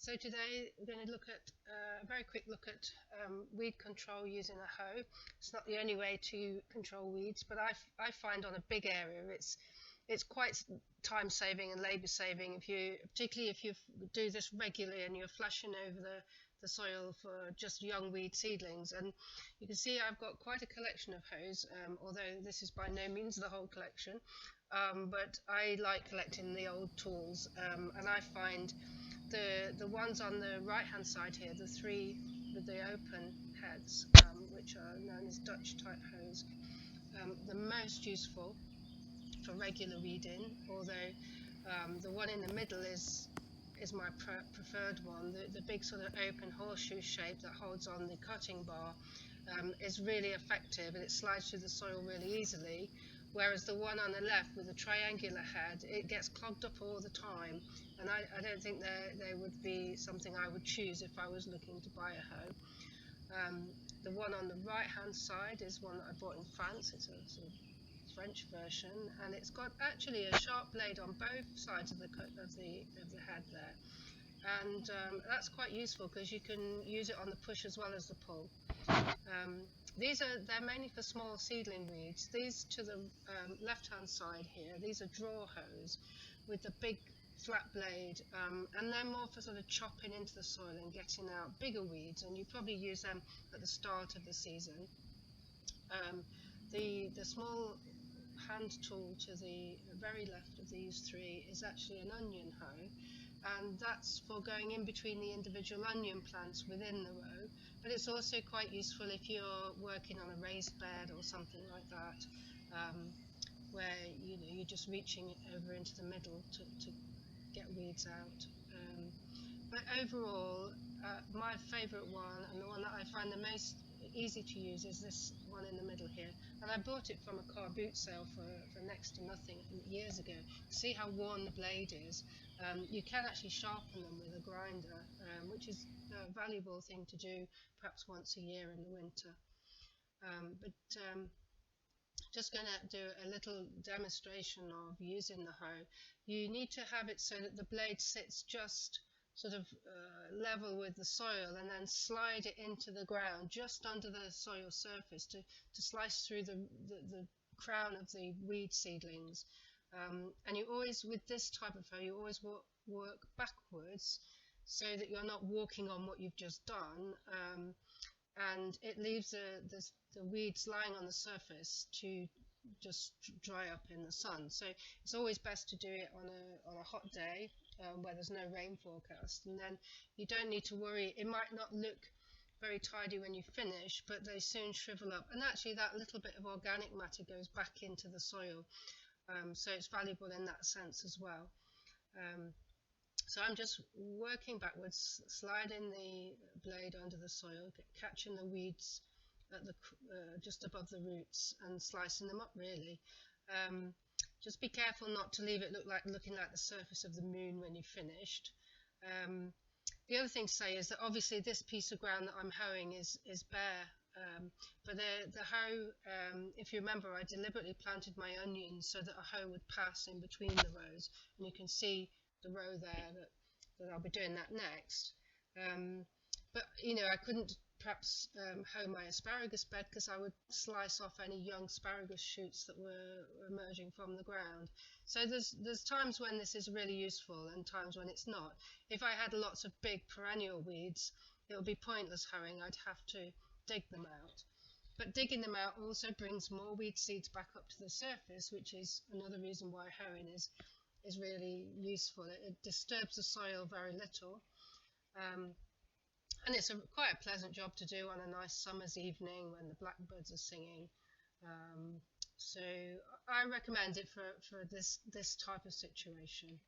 So today we're going to look at a very quick look at weed control using a hoe. It's not the only way to control weeds, but I find on a big area it's quite time saving and labour saving if you, particularly if you do this regularly and you're flashing over the soil for just young weed seedlings. And you can see I've got quite a collection of hoes, although this is by no means the whole collection. But I like collecting the old tools, and I find the ones on the right hand side here, the three with the open heads, which are known as Dutch type hoes, the most useful for regular weeding, although the one in the middle is my preferred one. The big sort of open horseshoe shape that holds on the cutting bar is really effective, and it slides through the soil really easily, whereas the one on the left with the triangular head, it gets clogged up all the time, and I don't think they would be something I would choose if I was looking to buy a hoe. The one on the right hand side is one that I bought in France. It's a sort of French version, and it's got actually a sharp blade on both sides of the head there, and that's quite useful because you can use it on the push as well as the pull. They're mainly for small seedling weeds. These to the left hand side here, these are draw hoes with the big flat blade, and they're more for sort of chopping into the soil and getting out bigger weeds, and you probably use them at the start of the season. The small hand tool to the very left of these three is actually an onion hoe, and that's for going in between the individual onion plants within the row, but it's also quite useful if you're working on a raised bed or something like that, where you're just reaching over into the middle to get weeds out. But overall, my favourite one, and the one that I find the most easy to use, is this one in the middle here, and I bought it from a car boot sale for next to nothing years ago. See how worn the blade is. You can actually sharpen them with a grinder, which is a valuable thing to do perhaps once a year in the winter. Just going to do a little demonstration of using the hoe. You need to have it so that the blade sits just sort of level with the soil, and then slide it into the ground just under the soil surface to slice through the crown of the weed seedlings. And you always, with this type of hoe, you always work backwards so that you're not walking on what you've just done, and it leaves the weeds lying on the surface to just dry up in the sun. So it's always best to do it on a hot day where there's no rain forecast, and then you don't need to worry. It might not look very tidy when you finish, but they soon shrivel up, and actually that little bit of organic matter goes back into the soil, so it's valuable in that sense as well. So I'm just working backwards, sliding the blade under the soil, catching the weeds at the just above the roots and slicing them up really. Just be careful not to leave it looking like the surface of the moon when you've finished. The other thing to say is that obviously this piece of ground that I'm hoeing is bare, but the hoe, if you remember, I deliberately planted my onions so that a hoe would pass in between the rows, and you can see the row there that I'll be doing that next. But I couldn't perhaps hoe my asparagus bed because I would slice off any young asparagus shoots that were emerging from the ground. So there's times when this is really useful and times when it's not. If I had lots of big perennial weeds, it would be pointless hoeing. I'd have to dig them out. But digging them out also brings more weed seeds back up to the surface, which is another reason why hoeing is really useful. It disturbs the soil very little, and it's quite a pleasant job to do on a nice summer's evening when the blackbirds are singing. So I recommend it for this type of situation.